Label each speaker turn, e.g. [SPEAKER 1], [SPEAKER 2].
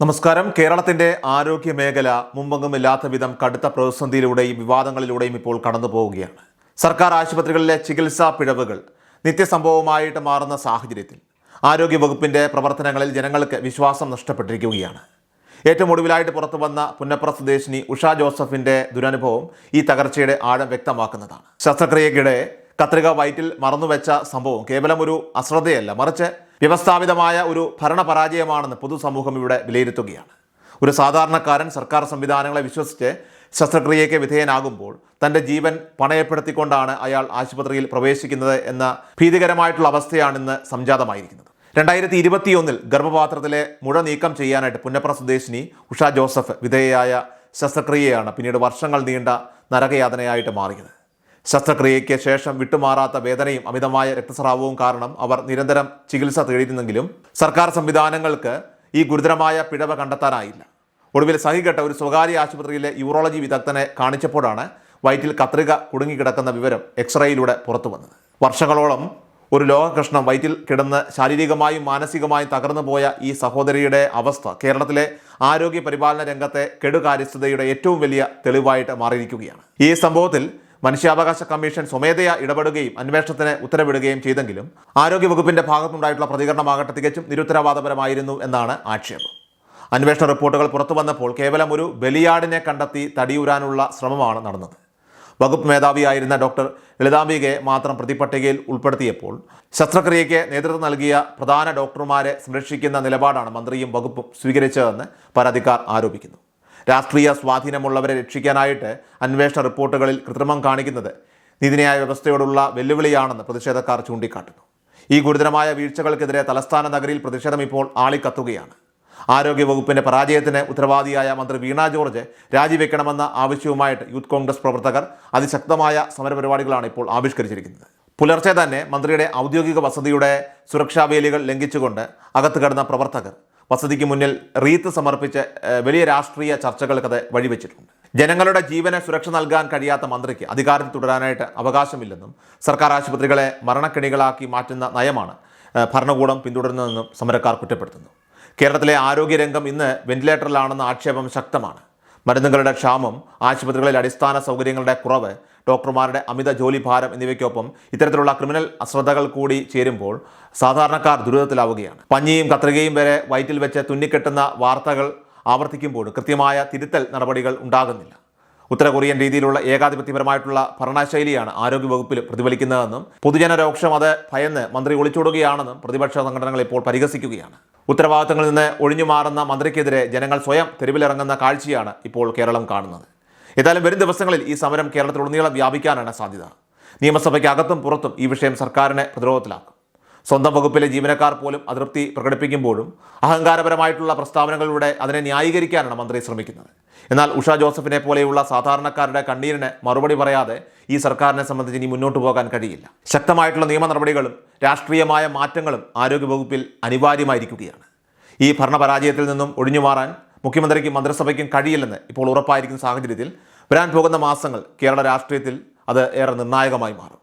[SPEAKER 1] നമസ്കാരം. കേരളത്തിന്റെ ആരോഗ്യ മേഖല മുമ്പെങ്ങുമില്ലാത്ത വിധം കടുത്ത പ്രതിസന്ധിയിലൂടെയും വിവാദങ്ങളിലൂടെയും ഇപ്പോൾ കടന്നു പോവുകയാണ്. സർക്കാർ ആശുപത്രികളിലെ ചികിത്സാ പിഴവുകൾ നിത്യസംഭവമായിട്ട് മാറുന്ന സാഹചര്യത്തിൽ ആരോഗ്യവകുപ്പിന്റെ പ്രവർത്തനങ്ങളിൽ ജനങ്ങൾക്ക് വിശ്വാസം നഷ്ടപ്പെട്ടിരിക്കുകയാണ്. ഏറ്റവും ഒടുവിലായിട്ട് പുറത്തു വന്ന പുന്നപ്ര സ്വദേശിനി ഉഷ ജോസഫിന്റെ ദുരനുഭവം ഈ തകർച്ചയുടെ ആഴം വ്യക്തമാക്കുന്നതാണ്. ശസ്ത്രക്രിയയ്ക്കിടെ കത്രിക വയറ്റിൽ മറന്നുവെച്ച സംഭവം കേവലം ഒരു അശ്രദ്ധയല്ല, മറിച്ച് വ്യവസ്ഥാപിതമായ ഒരു ഭരണപരാജയമാണെന്ന് പൊതുസമൂഹം ഇവിടെ വിലയിരുത്തുകയാണ്. ഒരു സാധാരണക്കാരൻ സർക്കാർ സംവിധാനങ്ങളെ വിശ്വസിച്ച് ശസ്ത്രക്രിയയ്ക്ക് വിധേയനാകുമ്പോൾ തൻ്റെ ജീവൻ പണയപ്പെടുത്തിക്കൊണ്ടാണ് അയാൾ ആശുപത്രിയിൽ പ്രവേശിക്കുന്നത് എന്ന ഭീതികരമായിട്ടുള്ള അവസ്ഥയാണ് ഇന്ന് സംജാതമായിരിക്കുന്നത്. 2021 ഗർഭപാത്രത്തിലെ മുഴ നീക്കം ചെയ്യാനായിട്ട് പുന്നപ്ര സ്വദേശിനി ഉഷ ജോസഫ് വിധേയയായ ശസ്ത്രക്രിയയാണ് പിന്നീട് വർഷങ്ങൾ നീണ്ട നരകയാതനയായിട്ട് മാറിയത്. ശസ്ത്രക്രിയയ്ക്ക് ശേഷം വിട്ടുമാറാത്ത വേദനയും അമിതമായ രക്തസ്രാവവും കാരണം അവർ നിരന്തരം ചികിത്സ തേടിയിരുന്നെങ്കിലും സർക്കാർ സംവിധാനങ്ങൾക്ക് ഈ ഗുരുതരമായ പിഴവ് കണ്ടെത്താനായില്ല. ഒടുവിൽ സഹികെട്ട ഒരു സ്വകാര്യ ആശുപത്രിയിലെ യൂറോളജി വിദഗ്ധനെ കാണിച്ചപ്പോഴാണ് വയറ്റിൽ കത്രിക കുടുങ്ങിക്കിടക്കുന്ന വിവരം എക്സ്റേയിലൂടെ പുറത്തു വന്നത്. വർഷങ്ങളോളം ഒരു ലോകകൃഷ്ണം വയറ്റിൽ കിടന്ന് ശാരീരികമായും മാനസികമായും തകർന്നു പോയ ഈ സഹോദരിയുടെ അവസ്ഥ കേരളത്തിലെ ആരോഗ്യ പരിപാലന രംഗത്തെ കെടുകാര്യസ്ഥതയുടെ ഏറ്റവും വലിയ തെളിവായിട്ട് മാറിയിരിക്കുകയാണ്. ഈ സംഭവത്തിൽ മനുഷ്യാവകാശ കമ്മീഷൻ സ്വമേധയാ ഇടപെടുകയും അന്വേഷണത്തിന് ഉത്തരവിടുകയും ചെയ്തെങ്കിലും ആരോഗ്യവകുപ്പിന്റെ ഭാഗത്തുനിന്നുണ്ടായിട്ടുള്ള പ്രതികരണമാകട്ടെ തികച്ചും നിരുത്തരവാദപരമായിരുന്നു എന്നാണ് ആക്ഷേപം. അന്വേഷണ റിപ്പോർട്ടുകൾ പുറത്തു വന്നപ്പോൾ കേവലം ഒരു ബലിയാടിനെ കണ്ടെത്തി തടിയൂരാനുള്ള ശ്രമമാണ് നടന്നത്. വകുപ്പ് മേധാവിയായിരുന്ന ഡോക്ടർ ലളിതാംബികയെ മാത്രം പ്രതിപട്ടികയിൽ ഉൾപ്പെടുത്തിയപ്പോൾ ശസ്ത്രക്രിയയ്ക്ക് നേതൃത്വം നൽകിയ പ്രധാന ഡോക്ടർമാരെ സംരക്ഷിക്കുന്ന നിലപാടാണ് മന്ത്രിയും വകുപ്പും സ്വീകരിച്ചതെന്ന് പരാതിക്കാർ ആരോപിക്കുന്നു. രാഷ്ട്രീയ സ്വാധീനമുള്ളവരെ രക്ഷിക്കാനായിട്ട് അന്വേഷണ റിപ്പോർട്ടുകളിൽ കൃത്രിമം കാണിക്കുന്നത് നീതിന്യായ വ്യവസ്ഥയോടുള്ള വെല്ലുവിളിയാണെന്ന് പ്രതിഷേധക്കാർ ചൂണ്ടിക്കാട്ടുന്നു. ഈ ഗുരുതരമായ വീഴ്ചകൾക്കെതിരെ തലസ്ഥാന നഗരിയിൽ പ്രതിഷേധം ഇപ്പോൾ ആളിക്കത്തുകയാണ്. ആരോഗ്യവകുപ്പിന്റെ പരാജയത്തിന് ഉത്തരവാദിയായ മന്ത്രി വീണ ജോർജ് രാജിവെക്കണമെന്ന ആവശ്യവുമായിട്ട് യൂത്ത് കോൺഗ്രസ് പ്രവർത്തകർ അതിശക്തമായ സമരപരിപാടികളാണ് ഇപ്പോൾ ആവിഷ്കരിച്ചിരിക്കുന്നത്. പുലർച്ചെ തന്നെ മന്ത്രിയുടെ ഔദ്യോഗിക വസതിയുടെ സുരക്ഷാ വേലികൾ ലംഘിച്ചുകൊണ്ട് അകത്ത് കടന്ന പ്രവർത്തകർ വസതിക്ക് മുന്നിൽ റീത്ത് സമർപ്പിച്ച് വലിയ രാഷ്ട്രീയ ചർച്ചകൾക്കത് വഴിവെച്ചിട്ടുണ്ട്. ജനങ്ങളുടെ ജീവന് സുരക്ഷ നൽകാൻ കഴിയാത്ത മന്ത്രിക്ക് അധികാരത്തിൽ തുടരാനായിട്ട് അവകാശമില്ലെന്നും സർക്കാർ ആശുപത്രികളെ മരണക്കെണികളാക്കി മാറ്റുന്ന നയമാണ് ഭരണകൂടം പിന്തുടരുന്നതെന്നും സമരക്കാർ കുറ്റപ്പെടുത്തുന്നു. കേരളത്തിലെ ആരോഗ്യരംഗം ഇന്ന് വെന്റിലേറ്ററിലാണെന്ന ആക്ഷേപം ശക്തമാണ്. മരുന്നുകളുടെ ക്ഷാമം, ആശുപത്രികളിൽ അടിസ്ഥാന സൗകര്യങ്ങളുടെ കുറവ്, ഡോക്ടർമാരുടെ അമിത ജോലിഭാരം എന്നിവയ്ക്കൊപ്പം ഇത്തരത്തിലുള്ള ക്രിമിനൽ അശ്രദ്ധകൾ കൂടി ചേരുമ്പോൾ സാധാരണക്കാർ ദുരിതത്തിലാവുകയാണ്. പഞ്ഞിയും കത്രികയും വരെ വയറ്റിൽ വെച്ച് തുന്നിക്കെട്ടുന്ന വാർത്തകൾ ആവർത്തിക്കുമ്പോഴും കൃത്യമായ തിരുത്തൽ നടപടികൾ ഉണ്ടാകുന്നില്ല. ഉത്തര കൊറിയൻ രീതിയിലുള്ള ഏകാധിപത്യപരമായിട്ടുള്ള ഭരണശൈലിയാണ് ആരോഗ്യവകുപ്പിൽ പ്രതിഫലിക്കുന്നതെന്നും പൊതുജനരോക്ഷം അത് ഭയന്ന് മന്ത്രി ഒളിച്ചോടുകയാണെന്നും പ്രതിപക്ഷ സംഘടനകൾ ഇപ്പോൾ പരിഹസിക്കുകയാണ്. ഉത്തരവാദിത്തങ്ങളിൽ നിന്ന് ഒഴിഞ്ഞു മാറുന്ന മന്ത്രിക്കെതിരെ ജനങ്ങൾ സ്വയം തെരുവിലിറങ്ങുന്ന കാഴ്ചയാണ് ഇപ്പോൾ കേരളം കാണുന്നത്. ഏതായാലും വരും ദിവസങ്ങളിൽ ഈ സമരം കേരളത്തിലുടനീളം വ്യാപിക്കാനാണ് സാധ്യത. നിയമസഭയ്ക്ക് അകത്തും പുറത്തും ഈ വിഷയം സർക്കാരിനെ പ്രതിരോധത്തിലാക്കും. സ്വന്തം വകുപ്പിലെ ജീവനക്കാർ പോലും അതൃപ്തി പ്രകടിപ്പിക്കുമ്പോഴും അഹങ്കാരപരമായിട്ടുള്ള പ്രസ്താവനകളിലൂടെ അതിനെ ന്യായീകരിക്കാനാണ് മന്ത്രി ശ്രമിക്കുന്നത്. എന്നാൽ ഉഷ ജോസഫിനെ പോലെയുള്ള സാധാരണക്കാരുടെ കണ്ണീരിന് മറുപടി പറയാതെ ഈ സർക്കാരിനെ സംബന്ധിച്ച് ഇനി മുന്നോട്ട് പോകാൻ കഴിയില്ല. ശക്തമായിട്ടുള്ള നിയമ നടപടികളും രാഷ്ട്രീയമായ മാറ്റങ്ങളും ആരോഗ്യവകുപ്പിൽ അനിവാര്യമായിരിക്കുകയാണ്. ഈ ഭരണപരാജയത്തിൽ നിന്നും ഒഴിഞ്ഞുമാറാൻ മുഖ്യമന്ത്രിക്കും മന്ത്രിസഭയ്ക്കും കഴിയില്ലെന്ന് ഇപ്പോൾ ഉറപ്പായിരിക്കുന്ന സാഹചര്യത്തിൽ വരാൻ പോകുന്ന മാസങ്ങൾ കേരള രാഷ്ട്രീയത്തിൽ അത് ഏറെ നിർണായകമായി മാറും.